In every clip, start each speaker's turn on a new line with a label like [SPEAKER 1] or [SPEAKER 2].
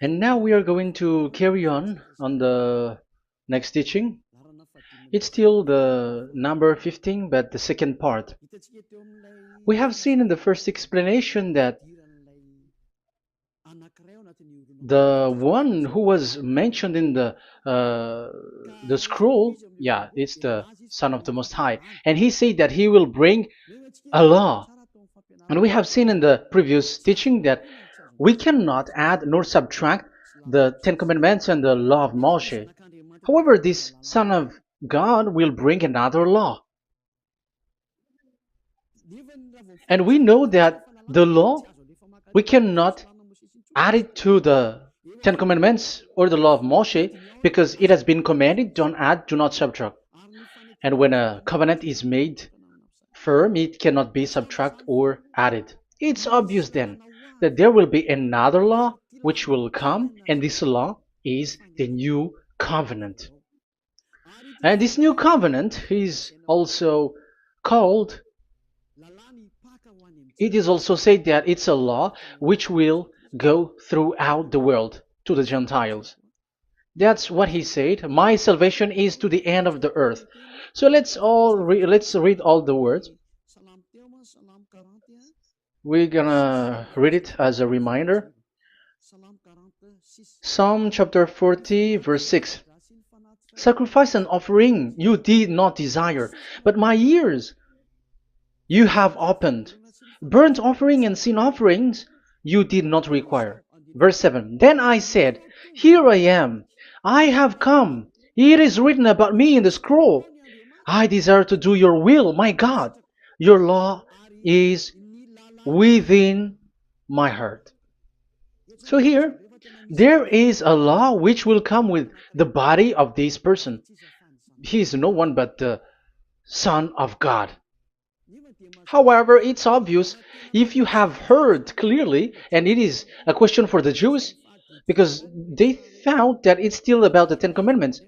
[SPEAKER 1] And now we are going to carry on the next teaching. It's still the number 15, but the second part. We have seen in the first explanation that the one who was mentioned in the scroll, yeah, it's the Son of the Most High, and he said that he will bring a law. And we have seen in the previous teaching that we cannot add nor subtract the Ten Commandments and the law of Moshe. However, this Son of God will bring another law. And we know that the law, we cannot add it to the Ten Commandments or the law of Moshe because it has been commanded, don't add, do not subtract. And when a covenant is made firm, it cannot be subtracted or added. It's obvious then that there will be another law which will come, and this law is the new covenant. And this new covenant is also called, it is also said that it's a law which will go throughout the world to the Gentiles. That's what he said. My salvation is to the end of the earth. So let's read all the words. We're gonna read it as a reminder. Psalm chapter 40, verse 6. Sacrifice and offering you did not desire, but my ears you have opened. Burnt offering and sin offerings you did not require. Verse 7. Then I said, here I am. I have come. It is written about me in the scroll. I desire to do your will, my God. Your law is within my heart. So here, there is a law which will come with the body of this person. He is no one but the Son of God. However, it's obvious if you have heard clearly, and it is a question for the Jews, because they found that it's still about the Ten Commandments.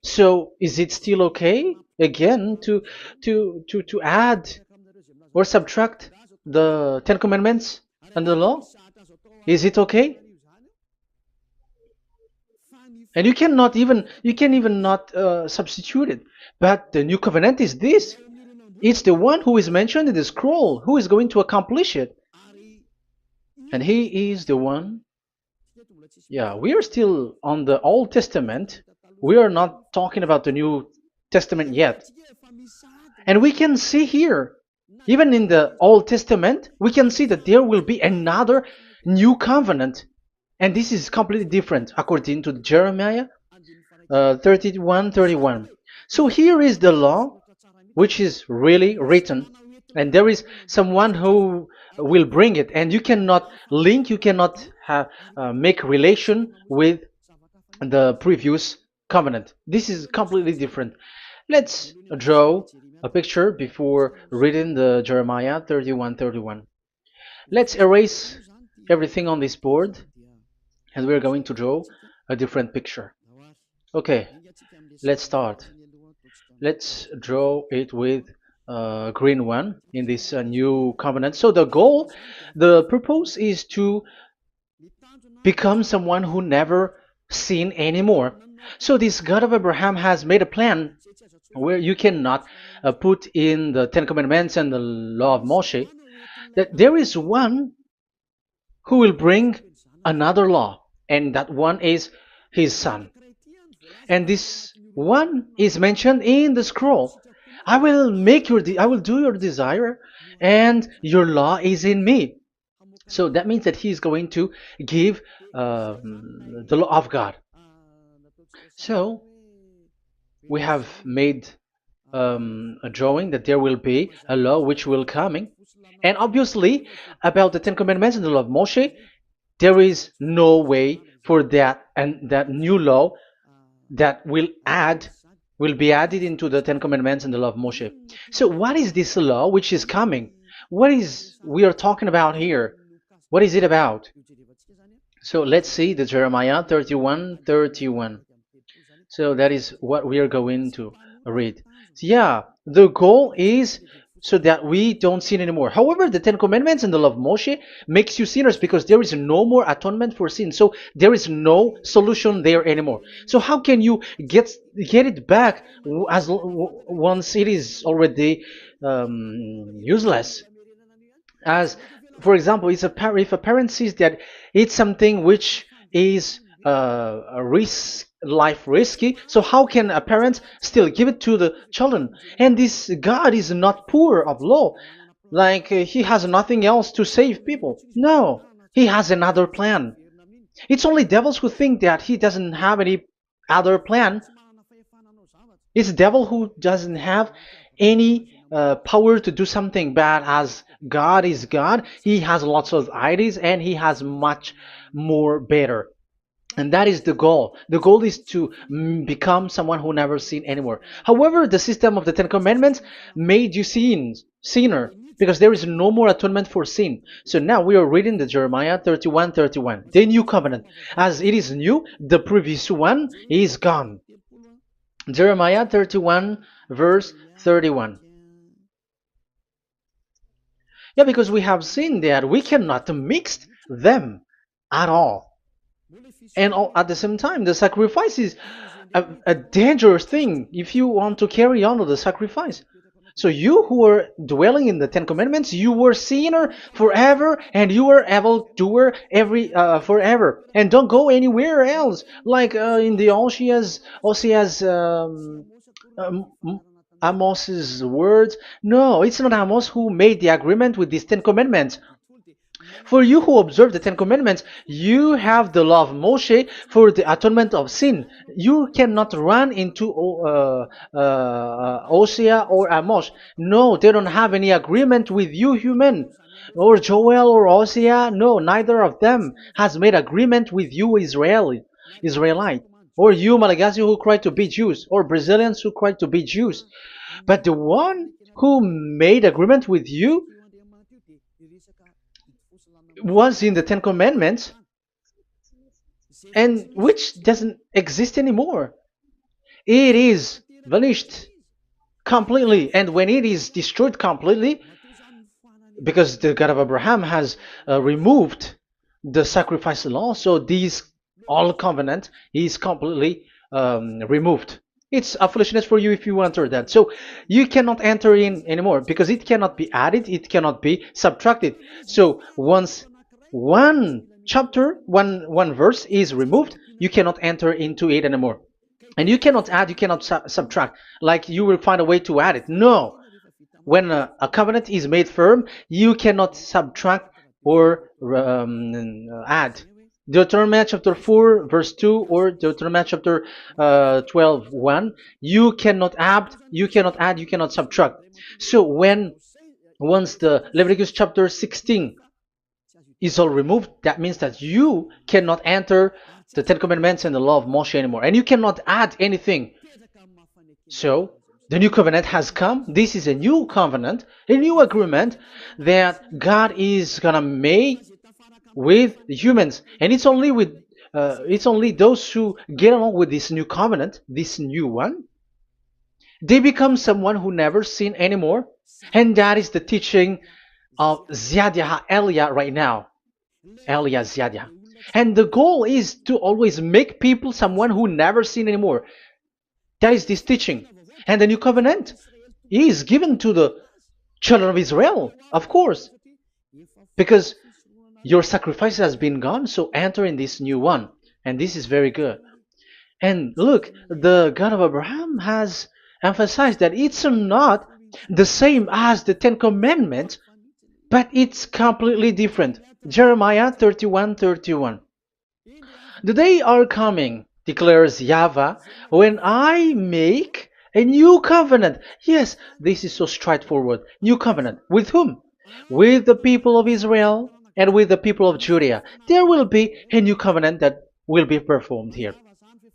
[SPEAKER 1] So is it still okay again to add or subtract the Ten Commandments and the law? Is it okay? And you can even not substitute it. But the new covenant is this. It's the one who is mentioned in the scroll who is going to accomplish it. And he is the one. Yeah, we are still on the Old Testament. We are not talking about the New Testament yet. And we can see here, even in the Old Testament, we can see that there will be another new covenant. And this is completely different according to Jeremiah 31:31. So here is the law which is really written, and there is someone who will bring it, and you cannot link, you cannot make relation with the previous covenant. This is completely different. Let's draw a picture before reading the Jeremiah 31:31. Let's erase everything on this board, and we're going to draw a different picture. Okay, let's start. Let's draw it with a green one in this new covenant. So the purpose is to become someone who never sin anymore. So this God of Abraham has made a plan where you cannot put in the Ten Commandments and the law of Moshe, that there is one who will bring another law, and that one is his son. And this one is mentioned in the scroll. I will do your desire, and your law is in me. So that means that he is going to give the law of God. So we have made a drawing that there will be a law which will coming, and obviously about the Ten Commandments and the law of Moshe, there is no way for that and that new law that will be added into the Ten Commandments and the law of Moshe. So what is this law which is coming? What is we are talking about here? What is it about? So let's see the Jeremiah 31:31. So that is what we are going to read. So yeah, the goal is so that we don't sin anymore. However, the Ten Commandments and the law of Moshe makes you sinners because there is no more atonement for sin. So there is no solution there anymore. So how can you get it back once it is already useless? As for example, if a parent sees that it's something which is a risk life risky, so how can a parent still give it to the children? And this God is not poor of law, like he has nothing else to save people. No, he has another plan. It's only devils who think that he doesn't have any other plan. It's the devil who doesn't have any power to do something bad. As God is God, he has lots of ideas and he has much more better. And that is the goal. The goal is to become someone who never sin anymore. However, the system of the Ten Commandments made you sinner, because there is no more atonement for sin. So now we are reading the Jeremiah 31:31, the new covenant. As it is new, the previous one is gone. Jeremiah 31 verse 31. Yeah, because we have seen that we cannot mix them at all. And at the same time, the sacrifice is a dangerous thing if you want to carry on with the sacrifice. So you who are dwelling in the Ten Commandments, you were sinner forever, and you were evil doer forever, and don't go anywhere else. Like in the Osea's Amos's words. No, it's not Amos who made the agreement with these Ten Commandments. For you who observe the Ten Commandments, you have the law of Moshe for the atonement of sin. You cannot run into Osea or Amos. No, they don't have any agreement with you, human. Or Joel or Osea. No, neither of them has made agreement with you, Israelite. Or you, Malagasy, who cry to be Jews. Or Brazilians who cry to be Jews. But the one who made agreement with you was in the Ten Commandments, and which doesn't exist anymore. It is vanished completely, and when it is destroyed completely, because the God of Abraham has removed the sacrifice law, so this all covenant is completely removed. It's a foolishness for you if you enter that. So you cannot enter in anymore because it cannot be added, it cannot be subtracted. So once one chapter, one verse is removed, you cannot enter into it anymore. And you cannot add, you cannot subtract. Like you will find a way to add it. No. When a covenant is made firm, you cannot subtract or add. Deuteronomy chapter 4 verse 2 or Deuteronomy chapter 12 1, you cannot add, you cannot subtract. So once the Leviticus chapter 16 is all removed, that means that you cannot enter the Ten Commandments and the law of Moshe anymore, and you cannot add anything. So the new covenant has come. This is a new covenant, a new agreement that God is gonna make with humans, and it's only those who get along with this new covenant, this new one, they become someone who never sin anymore, and that is the teaching of YAH Elia right now, Elia YAH. And the goal is to always make people someone who never sin anymore. That is this teaching, and the new covenant is given to the children of Israel, of course, because your sacrifice has been gone, so enter in this new one. And this is very good. And look, the God of Abraham has emphasized that it's not the same as the Ten Commandments, but it's completely different. Jeremiah 31:31. The day are coming, declares YAHVAH, when I make a new covenant. Yes, this is so straightforward. New covenant. With whom? With the people of Israel and with the people of Judea. There will be a new covenant that will be performed here.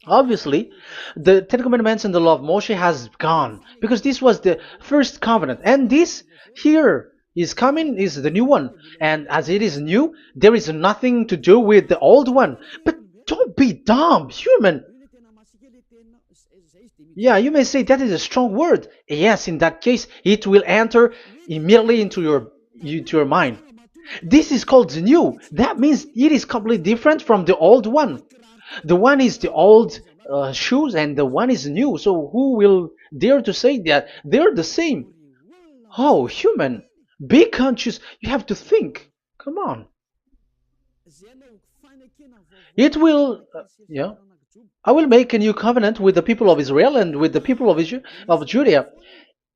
[SPEAKER 1] Obviously, the Ten Commandments and the law of Moshe has gone, because this was the first covenant, and this here is coming, is the new one. And as it is new, there is nothing to do with the old one. But don't be dumb, human. Yeah, you may say that is a strong word. Yes, in that case, it will enter immediately into your mind. This is called new. That means it is completely different from the old one. The one is the old shoes and the one is new. So who will dare to say that they're the same? Oh, human, be conscious. You have to think. Come on. It will, yeah. I will make a new covenant with the people of Israel and with the people of Judea.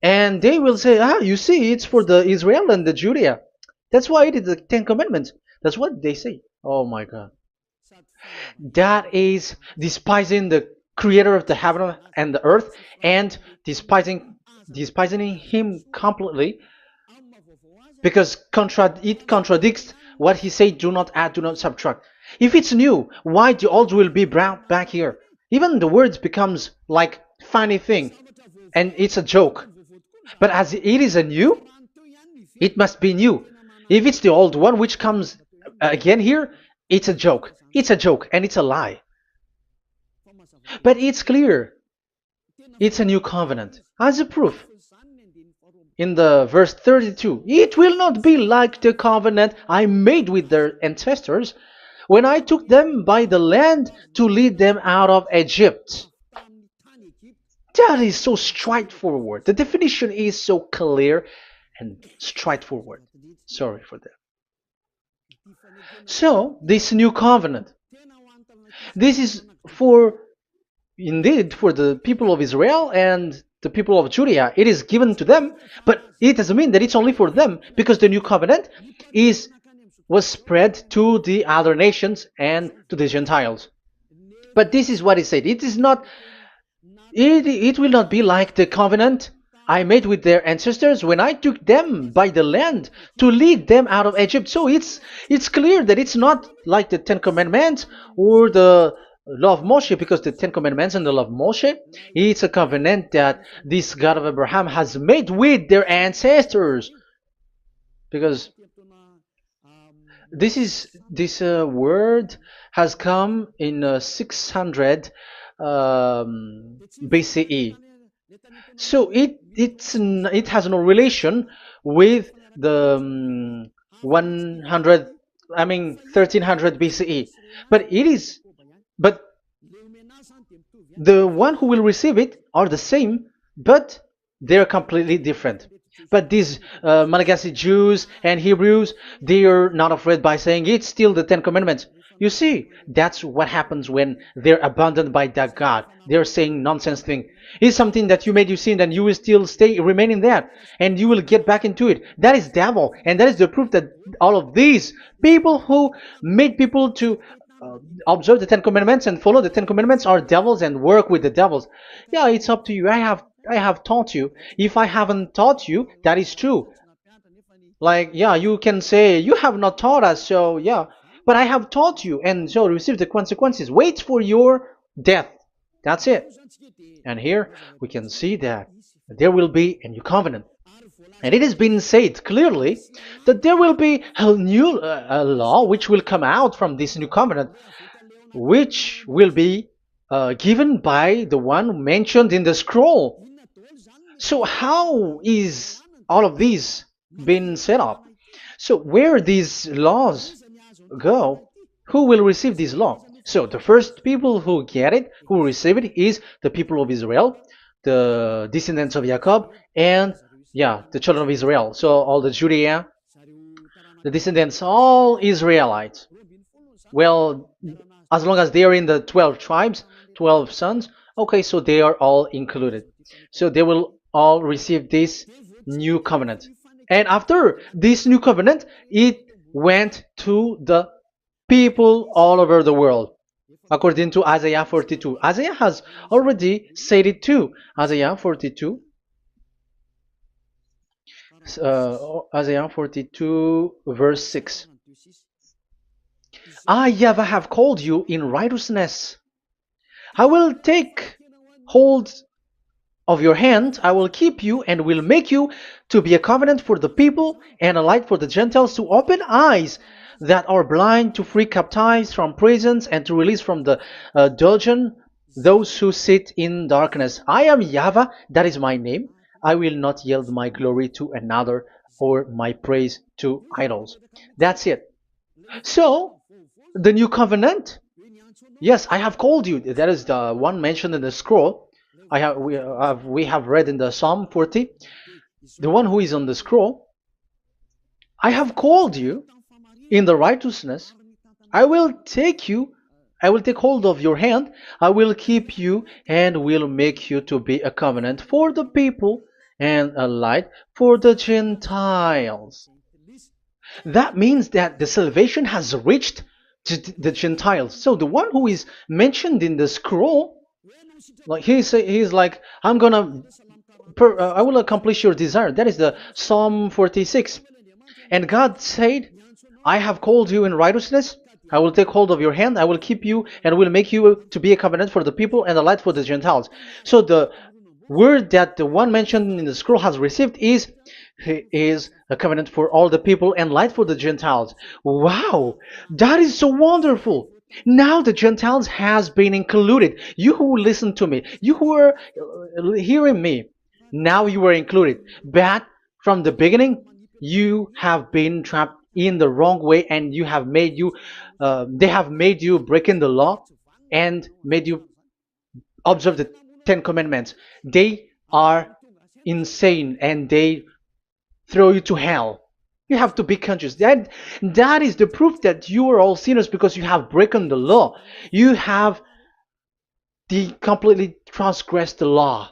[SPEAKER 1] And they will say, ah, you see, it's for the Israel and the Judea. That's why it is the Ten Commandments. That's what they say. Oh my God. That is despising the creator of the heaven and the earth and despising him completely because it contradicts what he said, do not add, do not subtract. If it's new, why the old will be brought back here? Even the words becomes like funny thing and it's a joke. But as it is a new, it must be new. If it's the old one which comes again here, it's a joke. It's a joke and it's a lie. But it's clear. It's a new covenant. As a proof, in the verse 32, it will not be like the covenant I made with their ancestors when I took them by the land to lead them out of Egypt. That is so straightforward. The definition is so clear and straightforward. Sorry for that. So, this new covenant, this is for, indeed, for the people of Israel and the people of Judea. It is given to them, but it doesn't mean that it's only for them, because the new covenant was spread to the other nations and to the Gentiles. But this is what it said. It is not. It will not be like the covenant I made with their ancestors when I took them by the land to lead them out of Egypt. So it's clear that it's not like the Ten Commandments or the law of Moshe, because the Ten Commandments and the law of Moshe, it's a covenant that this God of Abraham has made with their ancestors. Because this word has come in 600 BCE. So it has no relation with the 1300 BCE. But the one who will receive it are the same, but they're completely different. But these Malagasy Jews and Hebrews, they are not afraid by saying it's still the Ten Commandments. You see, that's what happens when they're abandoned by that God. They're saying nonsense thing. It's something that you made you sin, and you will still remain in that, and you will get back into it. That is devil, and that is the proof that all of these people who made people to observe the Ten Commandments and follow the Ten Commandments are devils and work with the devils. Yeah, it's up to you. I have taught you. If I haven't taught you, that is true. Like, yeah, you can say you have not taught us, so yeah. But I have taught you, and so receive the consequences. Wait for your death. That's it. And here we can see that there will be a new covenant. And it has been said clearly that there will be a new law which will come out from this new covenant, which will be given by the one mentioned in the scroll. So how is all of these been set up? So where these laws go, who will receive this law? So the first people who get it, who receive it, is the people of Israel, the descendants of Jacob, and yeah, the children of Israel. So all the Judea, the descendants, all Israelites. Well, as long as they are in the 12 tribes, 12 sons, okay, so they are all included. So they will all receive this new covenant. And after this new covenant, it went to the people all over the world, according to Isaiah 42. Isaiah has already said it too. Isaiah 42. Isaiah 42 verse 6. I, YAHVAH, have called you in righteousness. I will take hold of your hand, I will keep you and will make you to be a covenant for the people and a light for the Gentiles, to open eyes that are blind, to free captives from prisons, and to release from the dungeon those who sit in darkness. I am YAHVAH, that is my name. I will not yield my glory to another or my praise to idols. That's it. So, the new covenant, yes, I have called you. That is the one mentioned in the scroll. We have read in the Psalm 40, the one who is on the scroll. I have called you in the righteousness. I will take you, I will take hold of your hand, I will keep you, and will make you to be a covenant for the people and a light for the Gentiles. That means that the salvation has reached to the Gentiles. So the one who is mentioned in the scroll, like he's like, I will accomplish your desire. That is the Psalm 46. And God said, I have called you in righteousness. I will take hold of your hand. I will keep you and will make you to be a covenant for the people and a light for the Gentiles. So the word that the one mentioned in the scroll has received is he is a covenant for all the people and light for the Gentiles. Wow, that is so wonderful. Now the Gentiles has been included. You who listen to me, you who are hearing me, now you are included. But from the beginning, you have been trapped in the wrong way, and they have made you breaking the law and made you observe the Ten Commandments. They are insane and they throw you to hell. You have to be conscious. That is the proof that you are all sinners because you have broken the law. You have completely transgressed the law.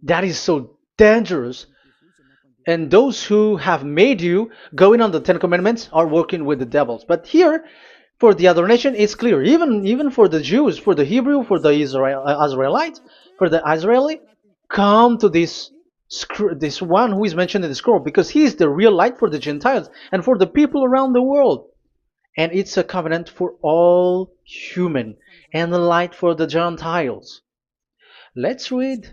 [SPEAKER 1] That is so dangerous. And those who have made you going on the Ten Commandments are working with the devils. But here, for the other nation, it's clear. Even for the Jews, for the Hebrew, for the Israelites, for the Israeli, come to this one who is mentioned in the scroll, because he is the real light for the Gentiles and for the people around the world. And it's a covenant for all human and the light for the Gentiles. Let's read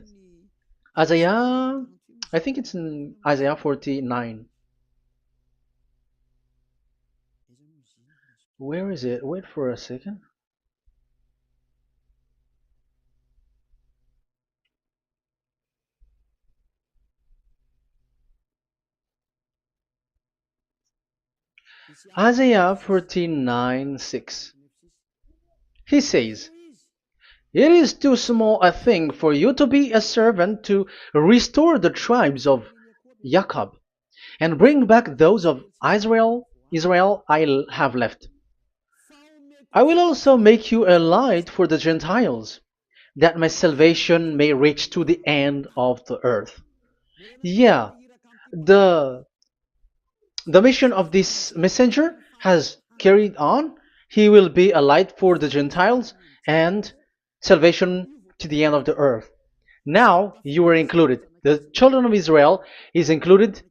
[SPEAKER 1] Isaiah. I think it's in Isaiah 49. Where is it? Wait for a second. Isaiah 49:6. He says, it is too small a thing for you to be a servant to restore the tribes of Jacob and bring back those of Israel I have left. I will also make you a light for the Gentiles, that my salvation may reach to the end of the earth. Yeah, the the mission of this messenger has carried on. He will be a light for the Gentiles and salvation to the end of the earth. Now you are included. The children of Israel is included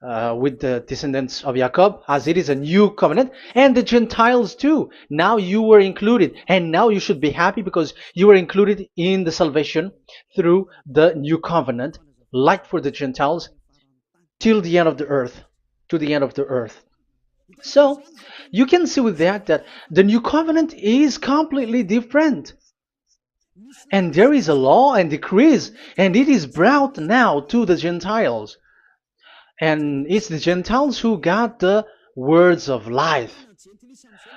[SPEAKER 1] with the descendants of Jacob, as it is a new covenant, and the Gentiles too. Now you were included, and now you should be happy because you were included in the salvation through the new covenant, light for the Gentiles, till the end of the earth, to the end of the earth. So you can see with that the new covenant is completely different. And there is a law and decrees, and it is brought now to the Gentiles. And it's the Gentiles who got the words of life.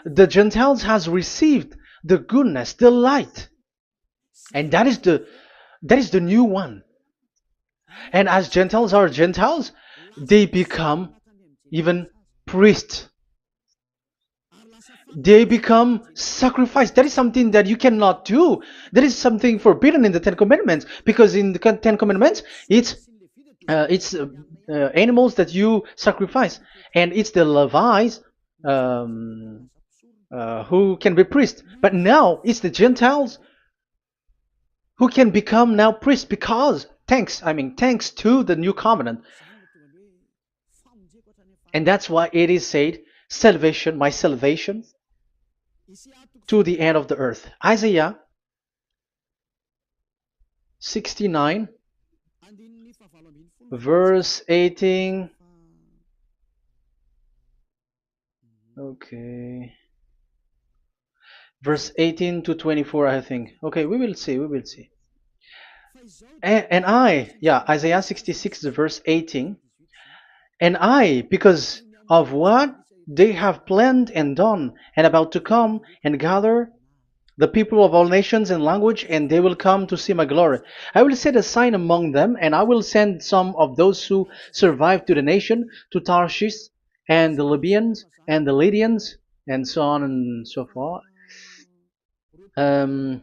[SPEAKER 1] The Gentiles has received the goodness, the light. And that is the new one. And as Gentiles are Gentiles, they become even priests. They become sacrificed. That is something that you cannot do. That is something forbidden in the Ten Commandments, because in the Ten Commandments, it's animals that you sacrifice, and it's the Levites um, who can be priests. But now it's the Gentiles who can become now priests, because thanks to the new covenant. And that's why it is said, salvation, my salvation, to the end of the earth. Isaiah 69, verse 18. Okay. verse 18 to 24, I think. Okay, we will see, we will see. And Isaiah 66, verse 18. And I, because of what they have planned and done, and about to come and gather the people of all nations and language, and they will come to see my glory. I will set a sign among them, and I will send some of those who survive to the nation, to Tarshish, and the Libyans, and the Lydians, and so on and so forth. Um,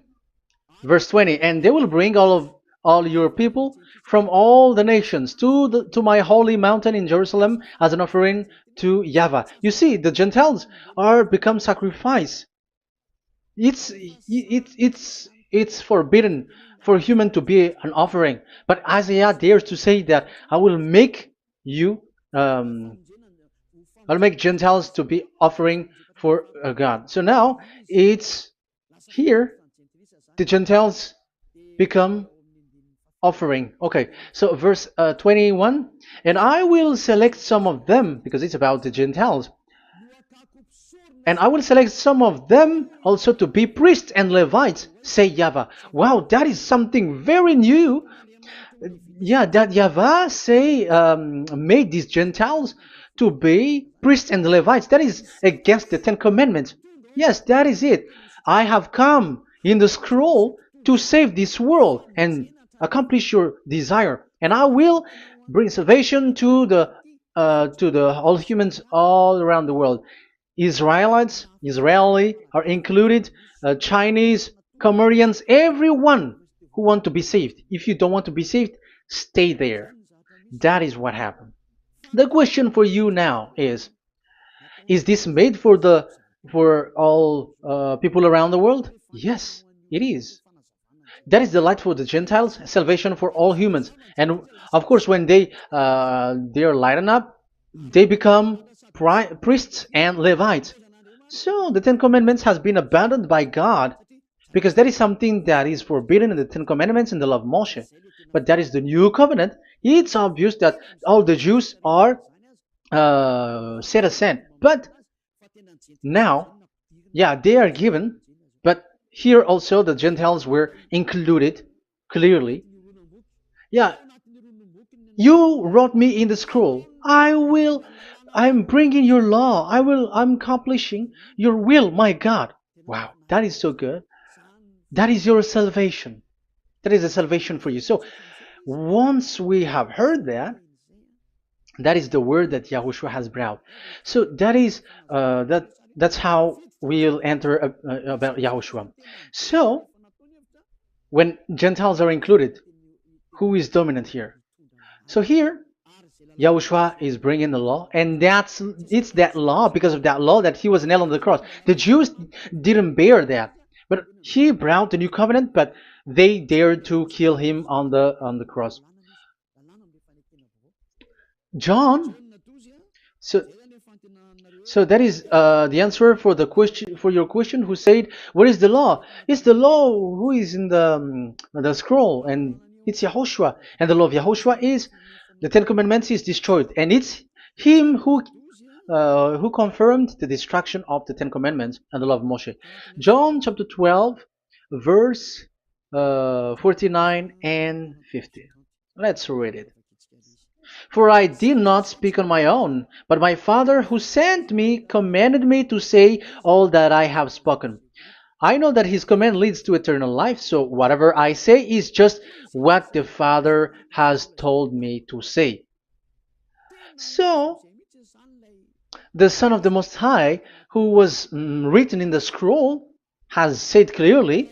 [SPEAKER 1] Verse 20, and they will bring all your people from all the nations to my holy mountain in Jerusalem as an offering to YAHVAH. You see, the Gentiles are become sacrifice. It's forbidden for human to be an offering, but Isaiah dares to say that I will make you I'll make Gentiles to be offering for God. So now it's here the Gentiles become offering. Okay, so verse 21, and I will select some of them, because it's about the Gentiles, and I will select some of them also to be priests and Levites, say YAHVAH. Wow, that is something very new. Yeah, that YAHVAH say made these Gentiles to be priests and Levites. That is against the Ten Commandments. Yes, that is it. I have come in the scroll to save this world and accomplish your desire, and I will bring salvation to the all humans all around the world. Israeli are included, Chinese, Comorians, everyone who want to be saved. If you don't want to be saved, stay there. That is what happened. The question for you now is this made for all people around the world? Yes, it is. That is the light for the Gentiles, salvation for all humans. And of course, when they are lightened up, they become priests and Levites. So the Ten Commandments has been abandoned by God, because that is something that is forbidden in the Ten Commandments and the law of Moshe. But that is the new covenant. It's obvious that all the Jews are set aside. But now, yeah, they are given, but here also the Gentiles were included clearly. Yeah, you wrote me in the scroll. I'm bringing your law. I'm accomplishing your will, my God. Wow, that is so good. That is your salvation. That is a salvation for you. So once we have heard that, that is the word that Yahushua has brought. So that's how we'll enter about Yahushua. So when Gentiles are included, who is dominant here? So here, Yahushua is bringing the law, and it's that law, because of that law, that he was nailed on the cross. The Jews didn't bear that, but he brought the new covenant, but they dared to kill him on the cross. John, so so that is the answer for your question. Who said, "What is the law?" It's the law who is in the scroll, and it's Yahushua. And the law of Yahushua is the Ten Commandments is destroyed, and it's him who confirmed the destruction of the Ten Commandments and the law of Moshe. John chapter 12, verse 49 and 50. Let's read it. For I did not speak on my own, but my Father who sent me commanded me to say all that I have spoken. I know that his command leads to eternal life, so whatever I say is just what the Father has told me to say. So, the Son of the Most High, who was written in the scroll, has said clearly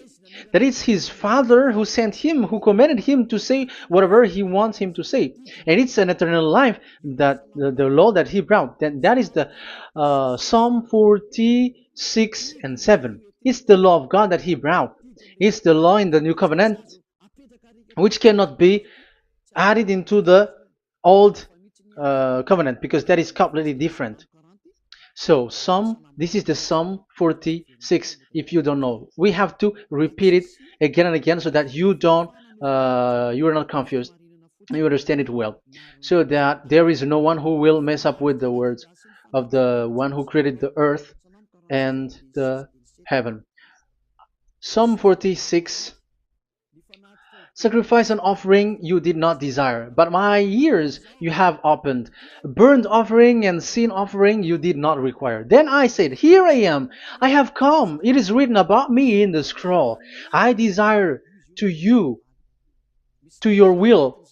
[SPEAKER 1] that it's his Father who sent him, who commanded him to say whatever he wants him to say. And it's an eternal life, that the law that he brought. That is the Psalm 46 and 7. It's the law of God that he brought. It's the law in the new covenant, which cannot be added into the old covenant, because that is completely different. So this is the Psalm 46. If you don't know, we have to repeat it again and again, so that you are not confused. You understand it well, so that there is no one who will mess up with the words of the one who created the earth and the heaven. Psalm 46. Sacrifice and offering you did not desire, but my ears you have opened. Burnt offering and sin offering you did not require. Then I said, here I am, I have come. It is written about me in the scroll. I desire to you, to your will.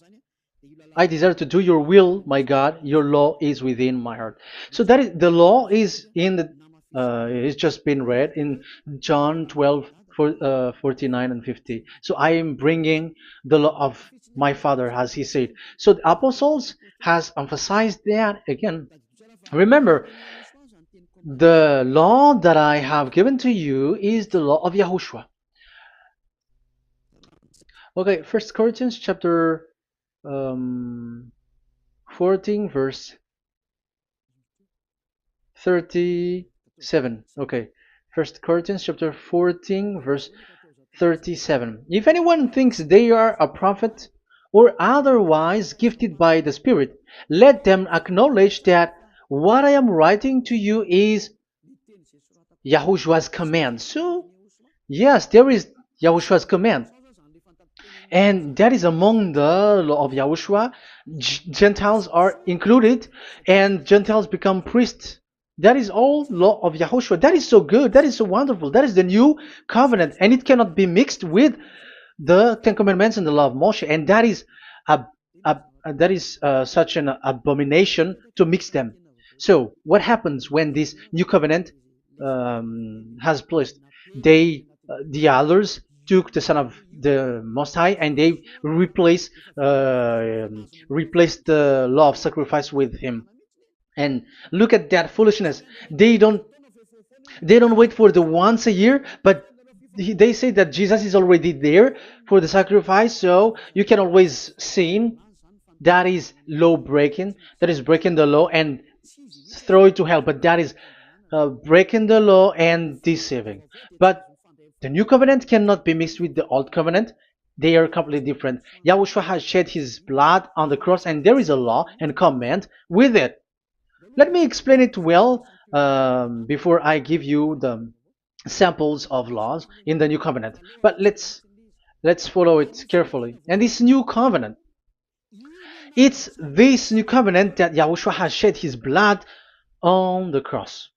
[SPEAKER 1] I desire to do your will, my God. Your law is within my heart. So that is the law is in the. It's just been read in John 12, 49 and 50. So I am bringing the law of my Father, as he said. So the apostles has emphasized that again. Remember, the law that I have given to you is the law of YAHOSHUAH. Okay, First Corinthians chapter 14 verse 37. Okay. First Corinthians chapter 14 verse 37. If anyone thinks they are a prophet or otherwise gifted by the Spirit, let them acknowledge that what I am writing to you is Yahushua's command. So, yes, there is Yahushua's command. And that is among the law of Yahushua. Gentiles are included, and Gentiles become priests. That is all law of Yahushua. That is so good. That is so wonderful. That is the new covenant, and it cannot be mixed with the Ten Commandments and the law of Moshe. And that is such an abomination to mix them. So what happens when this new covenant has placed? The others took the Son of the Most High and they replaced the law of sacrifice with him. And look at that foolishness. They don't wait for the once a year, but they say that Jesus is already there for the sacrifice, so you can always sin. That is law breaking. That is breaking the law and throw it to hell. But that is breaking the law and deceiving. But the new covenant cannot be mixed with the old covenant. They are completely different. Yahushua has shed his blood on the cross, and there is a law and command with it. Let me explain it well before I give you the samples of laws in the new covenant. But let's follow it carefully. And this new covenant, it's this new covenant that Yahushua has shed his blood on the cross.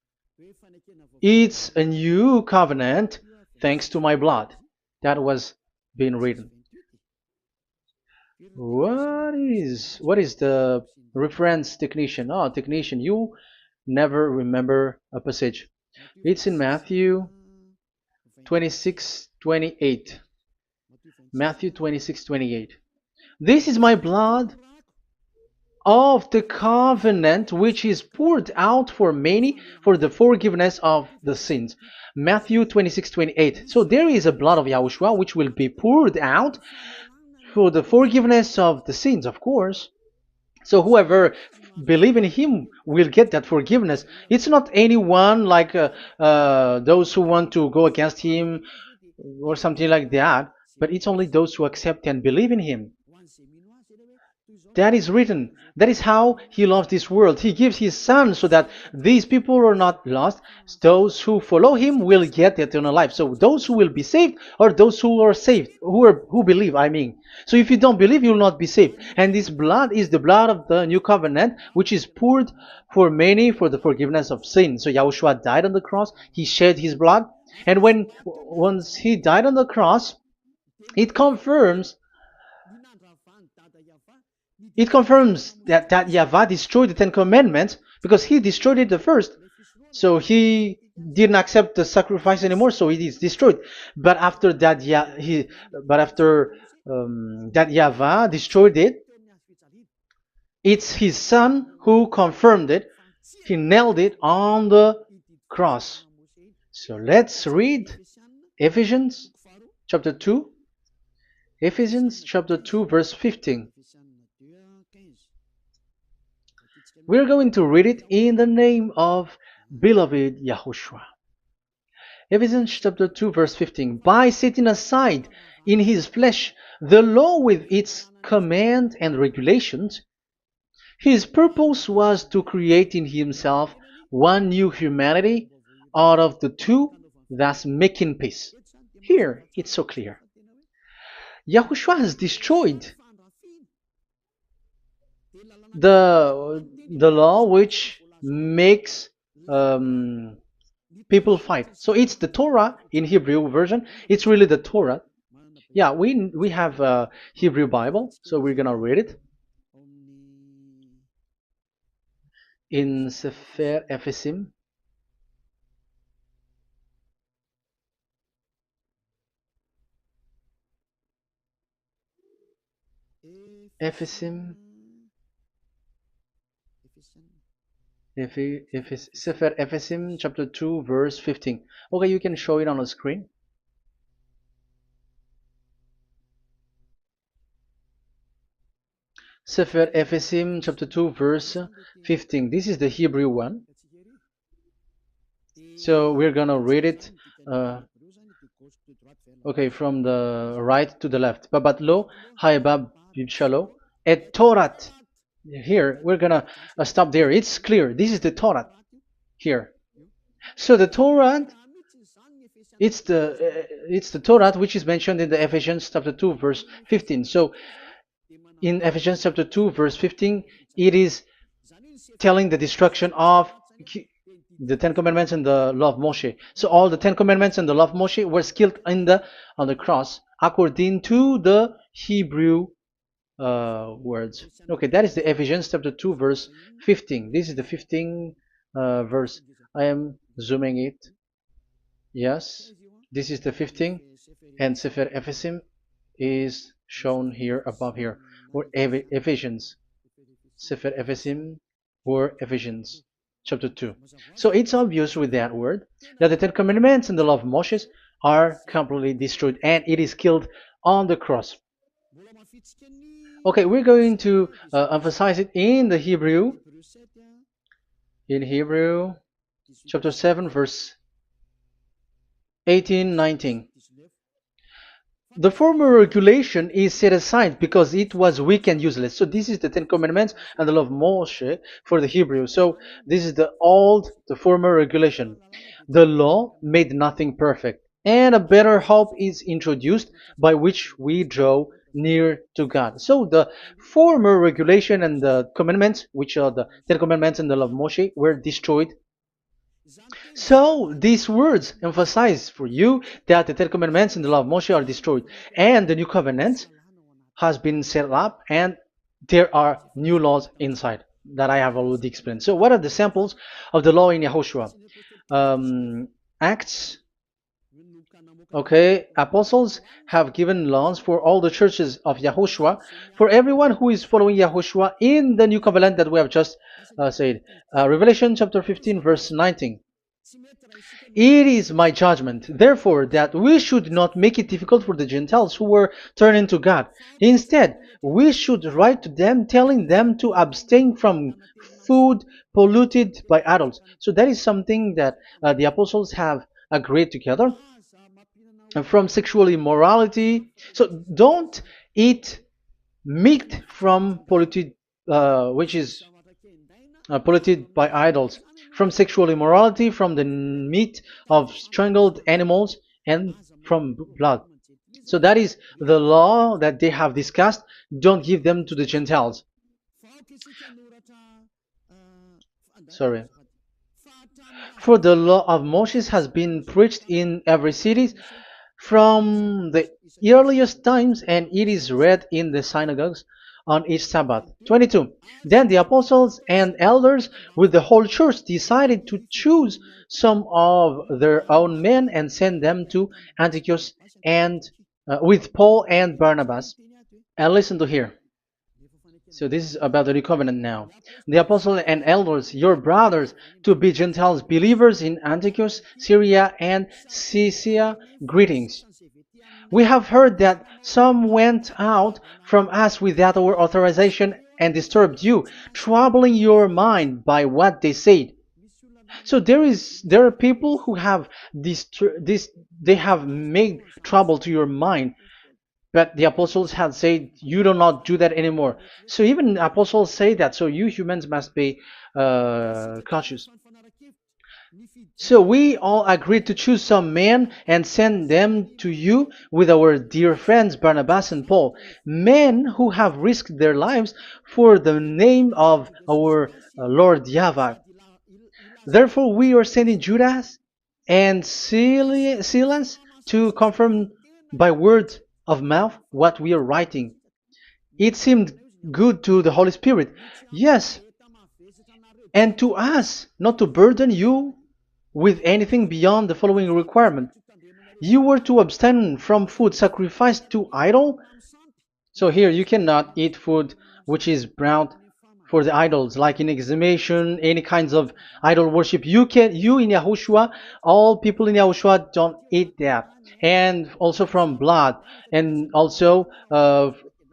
[SPEAKER 1] It's a new covenant thanks to my blood. That was being written. What is the reference technician? Oh, technician, you never remember a passage. It's in Matthew 26:28. Matthew 26:28. This is my blood of the covenant which is poured out for many for the forgiveness of the sins. Matthew 26:28. So there is a blood of Yahushua which will be poured out for the forgiveness of the sins, of course. So whoever believe in him will get that forgiveness. It's not anyone like those who want to go against him or something like that, but it's only those who accept and believe in him. That is written. That is how he loves this world. He gives his son so that these people are not lost. Those who follow him will get eternal life. So those who will be saved are those who are saved, who believe, I mean. So if you don't believe, you will not be saved. And this blood is the blood of the new covenant, which is poured for many for the forgiveness of sin. So Yahushua died on the cross. He shed his blood. And once he died on the cross, it confirms that YAHVAH destroyed the Ten Commandments because he destroyed it the first. So he didn't accept the sacrifice anymore, so it is destroyed. But after that, that YAHVAH destroyed it, it's his son who confirmed it. He nailed it on the cross. So let's read Ephesians chapter 2. Ephesians chapter 2 verse 15. We're going to read it in the name of beloved Yahushua. Ephesians chapter 2 verse 15. By setting aside in his flesh the law with its command and regulations, his purpose was to create in himself one new humanity out of the two, thus making peace. Here, it's so clear. Yahushua has destroyed the law which makes people fight. So it's the Torah in Hebrew version. It's really the Torah. Yeah, we have a Hebrew Bible, so we're gonna read it in Sefer Ephesim. Ephesim, Sefer Ephesim, chapter 2, verse 15. Okay, you can show it on the screen. Sefer Ephesim, chapter 2, verse 15. This is the Hebrew one. So we're gonna read it. Okay, from the right to the left. Babat lo, haibab shalo, et Torat. Here, we're gonna stop there. It's clear. This is the Torah here. So the Torah, it's the Torah which is mentioned in the Ephesians chapter 2 verse 15. So in Ephesians chapter 2 verse 15, it is telling the destruction of the Ten Commandments and the law of Moshe. So all the Ten Commandments and the law of Moshe were killed on the cross according to the Hebrew words. Okay, that is the Ephesians chapter 2 verse 15. This is the 15 verse. I am zooming it. Yes, this is the 15, and Sefer Ephesim is shown here above here, or Ephesians. Sefer Ephesim or Ephesians chapter 2. So it's obvious with that word that the Ten Commandments and the law of Moses are completely destroyed, and it is killed on the cross. Okay, we're going to emphasize it in the Hebrew. In Hebrew, chapter 7, verse 18, 19. The former regulation is set aside because it was weak and useless. So this is the Ten Commandments and the law of Moshe for the Hebrew. So this is the former regulation. The law made nothing perfect, and a better hope is introduced by which we draw near to God. So the former regulation and the commandments, which are the Ten Commandments and the law of Moshe, were destroyed. So these words emphasize for you that the Ten Commandments and the law of Moshe are destroyed, and the new covenant has been set up, and there are new laws inside that I have already explained. So what are the samples of the law in Yahushua? Acts. Okay, apostles have given laws for all the churches of Yahushua, for everyone who is following Yahushua in the new covenant that we have just said. Revelation chapter 15, verse 19. It is my judgment, therefore, that we should not make it difficult for the Gentiles who were turning to God. Instead, we should write to them telling them to abstain from food polluted by idols. So that is something that the apostles have agreed together. And from sexual immorality. So don't eat meat from polluted, which is polluted by idols, from sexual immorality, from the meat of strangled animals, and from blood. So that is the law that they have discussed. Don't give them to the Gentiles. Sorry. For the law of Moses has been preached in every city from the earliest times, and it is read in the synagogues on each Sabbath. 22. Then the apostles and elders with the whole church decided to choose some of their own men and send them to Antioch and with Paul and Barnabas. And listen to here. So this is about the new covenant now. The apostles and elders, your brothers, to be Gentiles believers in Antioch, Syria, and Cilicia, greetings. We have heard that some went out from us without our authorization and disturbed you, troubling your mind by what they said. So there are people who have they have made trouble to your mind, but the apostles had said you do not do that anymore. So even apostles say that. So you humans must be cautious. So we all agreed to choose some men and send them to you with our dear friends Barnabas and Paul, men who have risked their lives for the name of our Lord YAHVAH. Therefore, we are sending Judas and Silas to confirm by word of mouth what we are writing. It seemed good to the Holy Spirit, yes, and to us, not to burden you with anything beyond the following requirement. You were to abstain from food sacrificed to idol. So here you cannot eat food which is brought for the idols, like in exhumation, any kinds of idol worship. You in Yahushua, all people in Yahushua don't eat that, and also from blood, and also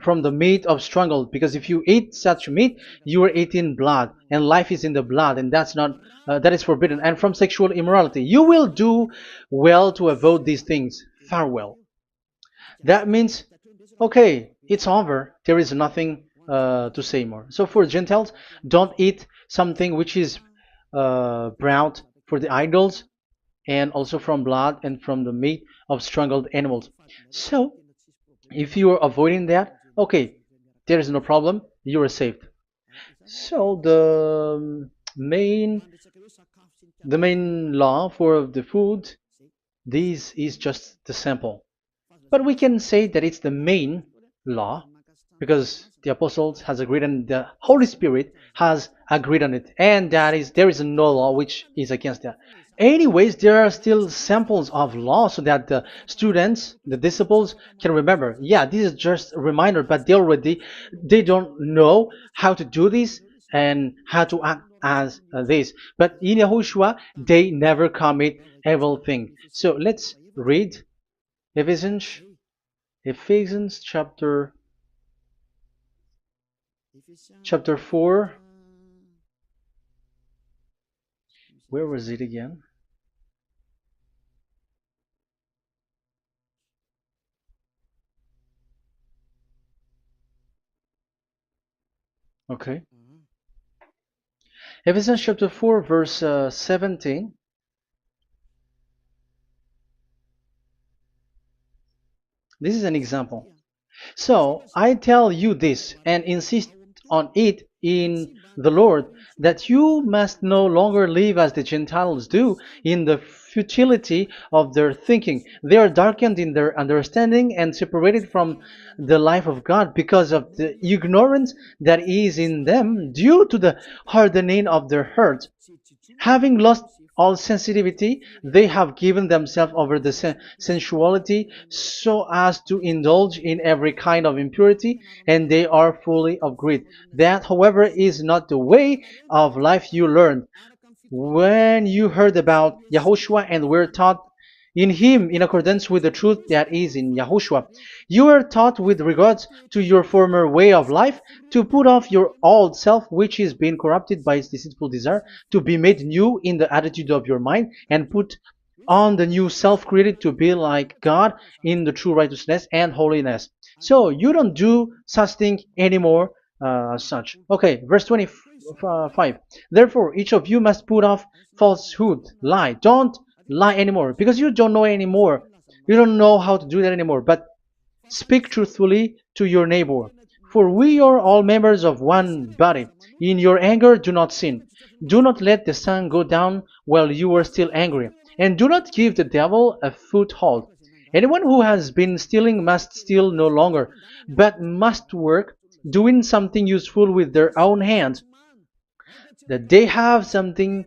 [SPEAKER 1] from the meat of strangled. Because if you eat such meat, you are eating blood, and life is in the blood, and that's not that is forbidden. And from sexual immorality, you will do well to avoid these things. Farewell. That means, okay, it's over. There is nothing to say more. So for Gentiles, don't eat something which is brought for the idols, and also from blood and from the meat of strangled animals. So if you are avoiding that, okay, there is no problem. You are saved. So the main law for the food, this is just the sample. But we can say that it's the main law because the apostles has agreed and the Holy Spirit has agreed on it, and that is there is no law which is against that. Anyways, there are still samples of law so that the students, the disciples, can remember. Yeah, this is just a reminder, but they don't know how to do this and how to act as this. But in Yahushua, they never commit evil thing. So let's read Ephesians, Ephesians chapter 4. Where was it again? Okay. Ephesians chapter 4, verse 17. This is an example. So I tell you this and insist on it in the Lord, that you must no longer live as the Gentiles do in the futility of their thinking. They are darkened in their understanding and separated from the life of God because of the ignorance that is in them due to the hardening of their hearts. Having lost all sensitivity, they have given themselves over to sensuality so as to indulge in every kind of impurity, and they are fully of greed. That, however, is not the way of life you learned when you heard about Yahushua and were taught in him in accordance with the truth that is in Yahushua. You were taught with regards to your former way of life to put off your old self, which is being corrupted by its deceitful desire, to be made new in the attitude of your mind, and put on the new self created to be like God in the true righteousness and holiness. So you don't do such thing anymore. Such. Okay, verse 25. Therefore, each of you must put off falsehood, lie. Don't lie anymore because you don't know anymore. You don't know how to do that anymore. But speak truthfully to your neighbor. For we are all members of one body. In your anger, do not sin. Do not let the sun go down while you are still angry. And do not give the devil a foothold. Anyone who has been stealing must steal no longer, but must work, doing something useful with their own hands, that they have something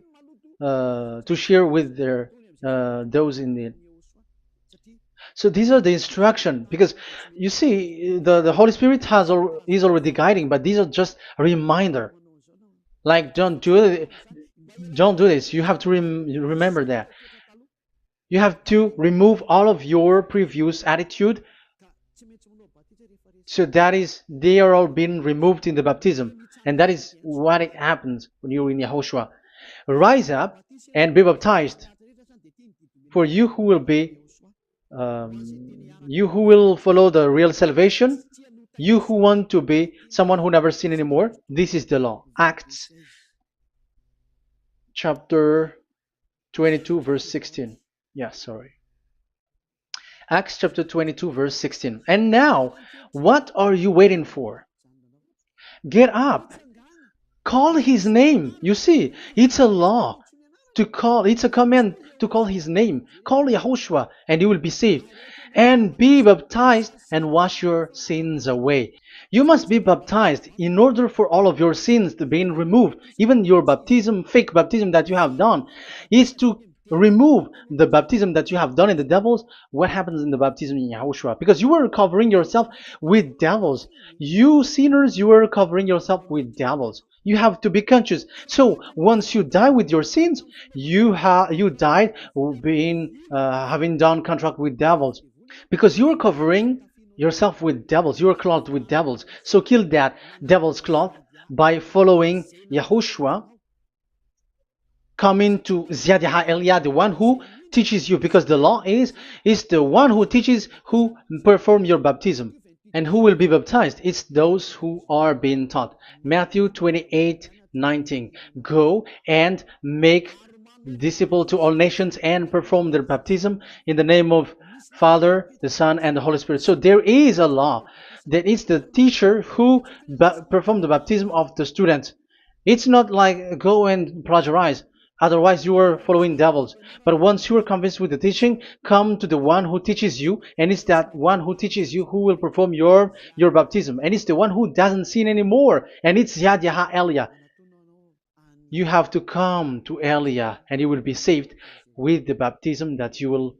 [SPEAKER 1] to share with their those in need. So these are the instruction because you see the Holy Spirit is already guiding, but these are just a reminder. Like don't do this. You have to remember that. You have to remove all of your previous attitude. So that is they are all being removed in the baptism, and that is what it happens when you're in Yahushua. Rise up and be baptized, for you who will follow the real salvation, you who want to be someone who never sin anymore. This is the law. Acts chapter 22 verse 16. Yeah, sorry. Acts chapter 22 verse 16. And now, what are you waiting for? Get up. Call his name. You see, it's a law to call, it's a command to call his name. Call Yahushua and you will be saved. And be baptized and wash your sins away. You must be baptized in order for all of your sins to be removed. Even your baptism, fake baptism that you have done, is to remove the baptism that you have done in the devils. What happens in the baptism in Yahushua? Because you were covering yourself with devils. You sinners, you were covering yourself with devils. You have to be conscious. So once you die with your sins, you died being having done contract with devils, because you are covering yourself with devils. You are clothed with devils. So kill that devil's cloth by following Yahushua, coming to Ziad Elia, the one who teaches you, because the law is the one who teaches who perform your baptism. And who will be baptized? It's those who are being taught. Matthew 28:19. Go and make disciple to all nations and perform their baptism in the name of Father, the Son, and the Holy Spirit. So there is a law that is the teacher who perform the baptism of the students. It's not like go and plagiarize. Otherwise, you are following devils. But once you are convinced with the teaching, come to the one who teaches you, and it's that one who teaches you who will perform your baptism. And it's the one who doesn't sin anymore. And it's Yad Yah Elia. You have to come to Elia, and you will be saved with the baptism that you will,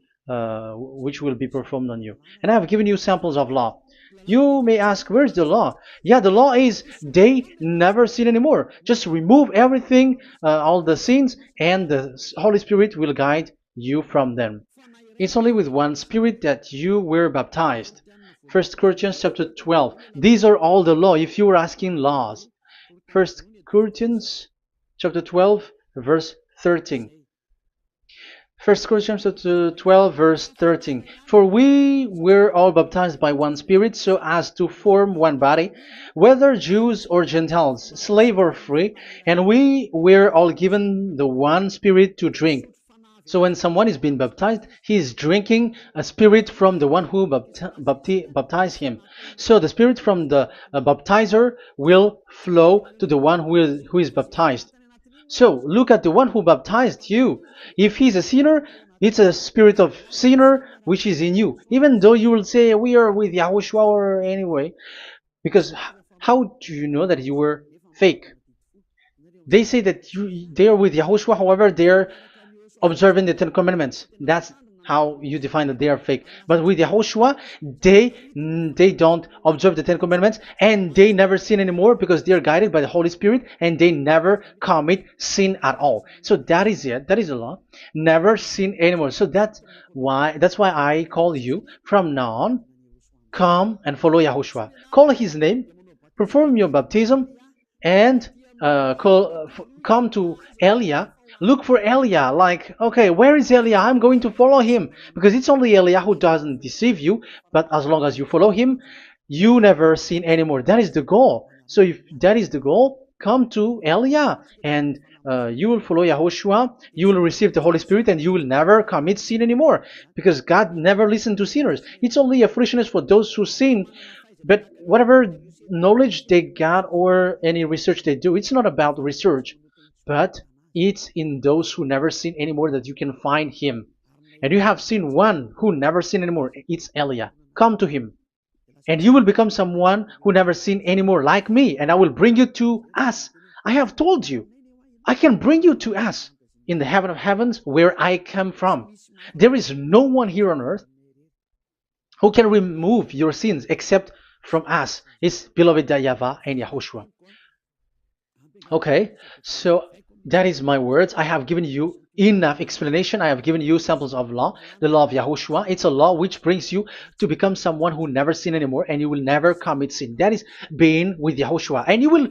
[SPEAKER 1] which will be performed on you. And I have given you samples of law. You may ask, where's the law? Yeah, the law is they never sin anymore. Just remove everything, all the sins, and the Holy Spirit will guide you from them. It's only with one Spirit that you were baptized. 1 Corinthians chapter 12. These are all the law, if you were asking laws. 1 Corinthians chapter 12, verse 13. 1 Corinthians chapter 12, verse 13. For we were all baptized by one Spirit, so as to form one body, whether Jews or Gentiles, slave or free, and we were all given the one Spirit to drink. So when someone is being baptized, he is drinking a spirit from the one who baptized him. So the spirit from the baptizer will flow to the one who is baptized. So look at the one who baptized you. If he's a sinner, it's a spirit of sinner which is in you. Even though you will say we are with YAHOSHUAH or anyway, because how do you know that you were fake? They say that they are with YAHOSHUAH, however, they're observing the Ten Commandments. That's how you define that they are fake. But with YAHOSHUAH, they don't observe the Ten Commandments, and they never sin anymore because they are guided by the Holy Spirit, and they never commit sin at all. So that is it. That is the law. Never sin anymore. So that's why I call you from now on. Come and follow YAHOSHUAH. Call his name, perform your baptism, and come to Elia. Look for Elia, like, okay, where is Elia? I'm going to follow him, because it's only Elia who doesn't deceive you. But as long as you follow him, you never sin anymore. That is the goal. So if that is the goal, come to Elia, and you will follow YAHOSHUAH. You will receive the Holy Spirit, and you will never commit sin anymore, because God never listened to sinners. It's only a foolishness for those who sin. But whatever knowledge they got or any research they do, it's not about research, but it's in those who never sin anymore that you can find him. And you have seen one who never sin anymore. It's Elia. Come to him, and you will become someone who never sin anymore, like me, and I will bring you to us. I have told you, I can bring you to us in the heaven of heavens where I come from. There is no one here on earth who can remove your sins except from us. It's beloved YAHVAH and YAHOSHUAH. Okay, so that is my words. I have given you enough explanation. I have given you samples of law, the law of YAHOSHUAH. It's a law which brings you to become someone who never sin anymore, and you will never commit sin. That is being with YAHOSHUAH, and you will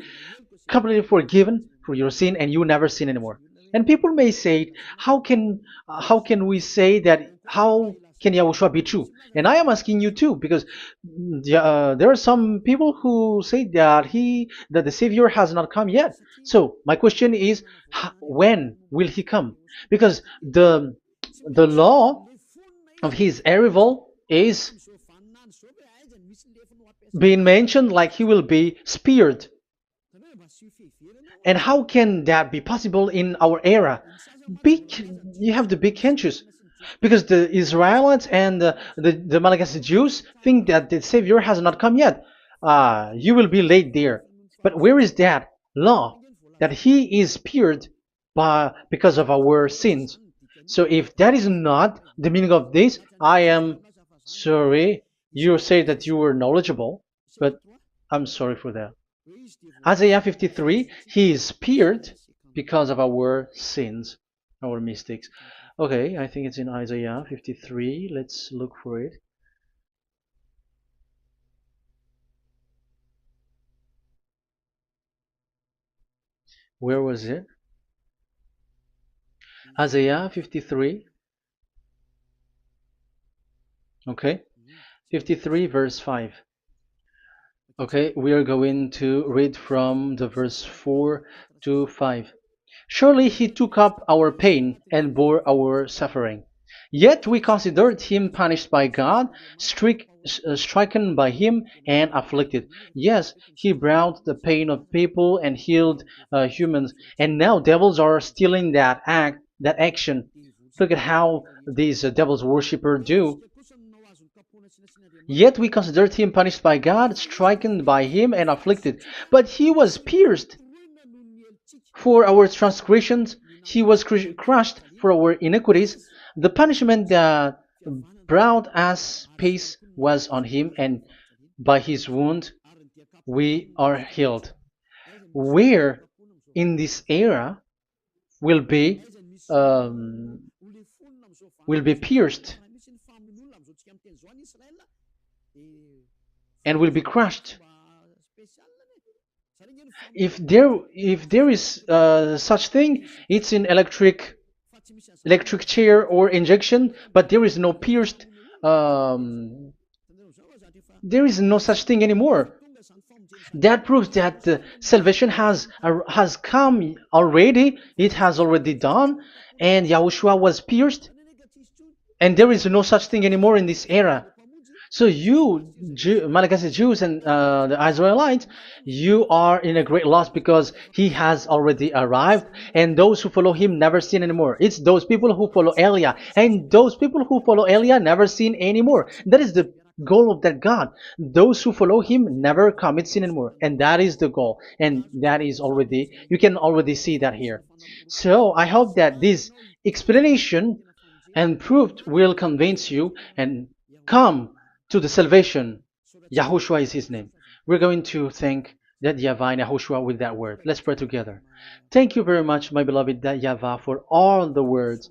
[SPEAKER 1] completely forgiven for your sin, and you never sin anymore. And people may say, how can we say that? How can Yahushua be true? And I am asking you too, because there are some people who say that the Savior has not come yet. So my question is, when will he come? Because the law of his arrival is being mentioned like he will be speared. And how can that be possible in our era? You have to be conscious. Because the Israelites and the Malagasy Jews think that the Savior has not come yet. You will be late there. But where is that law? That he is speared because of our sins. So if that is not the meaning of this, I am sorry. You say that you were knowledgeable, but I'm sorry for that. Isaiah 53, he is speared because of our sins, our mistakes. Okay, I think it's in Isaiah 53. Let's look for it. Where was it? Isaiah 53. Okay, 53 verse 5. Okay, we are going to read from the verse 4 to 5. Surely he took up our pain and bore our suffering. Yet we considered him punished by God, stricken by him, and afflicted. Yes, he brought the pain of people and healed humans. And now devils are stealing that action. Look at how these devils worshippers do. Yet we considered him punished by God, stricken by him, and afflicted. But he was pierced for our transgressions, he was crushed for our iniquities. The punishment that brought us peace was on him, and by his wound we are healed. Where in this era will be um, pierced and will be crushed. If there is such thing, it's in electric chair or injection, but there is no pierced. There is no such thing anymore. That proves that salvation has come already. It has already done, and Yahushua was pierced, and there is no such thing anymore in this era. So you, Malagasy Jews and the Israelites, you are in a great loss because he has already arrived, and those who follow him never sin anymore. It's those people who follow Elia, and those people who follow Elia never sin anymore. That is the goal of that God. Those who follow him never commit sin anymore, and that is the goal. And that is already, you can already see that here. So I hope that this explanation and proof will convince you and come to the salvation. Yahushua is his name. We're going to thank that YAHVAH and Yahushua with that word. Let's pray together. Thank you very much, my beloved YAHVAH, for all the words,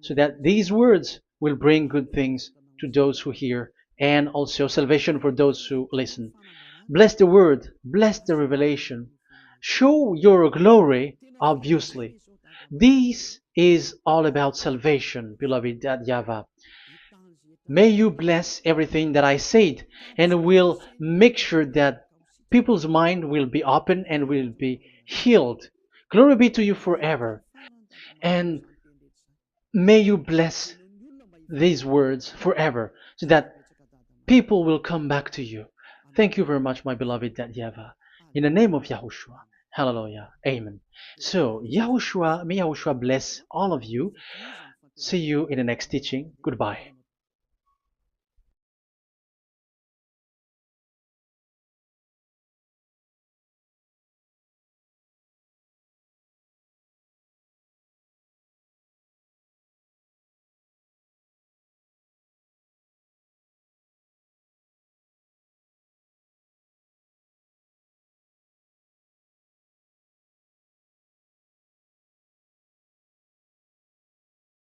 [SPEAKER 1] so that these words will bring good things to those who hear, and also salvation for those who listen. Bless the word, bless the revelation. Show your glory, obviously. This is all about salvation, beloved YAHVAH. May you bless everything that I said, and will make sure that people's mind will be open and will be healed. Glory be to you forever. And may you bless these words forever, so that people will come back to you. Thank you very much, my beloved YAHVAH. In the name of Yahushua. Hallelujah. Amen. So, may Yahushua bless all of you. See you in the next teaching. Goodbye.